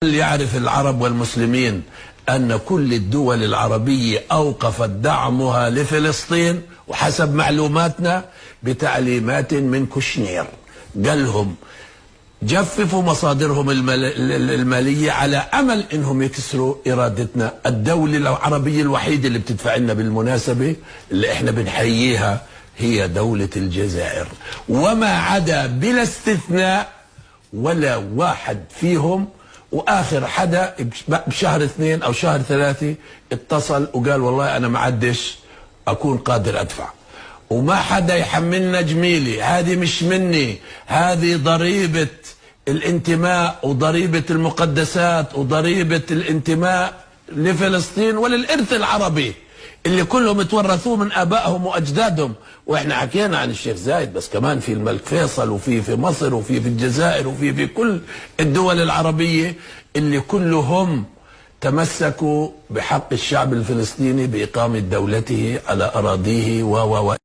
يعرف العرب والمسلمين أن كل الدول العربية أوقفت دعمها لفلسطين، وحسب معلوماتنا بتعليمات من كوشنير قال لهم جففوا مصادرهم المالية على أمل أنهم يكسروا إرادتنا. الدولة العربية الوحيدة اللي بتدفع لنا بالمناسبة اللي احنا بنحييها هي دولة الجزائر، وما عدا بلا استثناء ولا واحد فيهم. واخر حدا بشهر 2 او شهر 3 اتصل وقال والله انا ما عدش اكون قادر ادفع، وما حدا يحملنا جميلي، هذه مش مني، هذه ضريبة الانتماء وضريبة المقدسات وضريبة الانتماء لفلسطين وللإرث العربي اللي كلهم تورثوه من آبائهم وأجدادهم. وإحنا حكينا عن الشيخ زايد، بس كمان في الملك فيصل وفي مصر وفي الجزائر وفي كل الدول العربية اللي كلهم تمسكوا بحق الشعب الفلسطيني بإقامة دولته على أراضيه و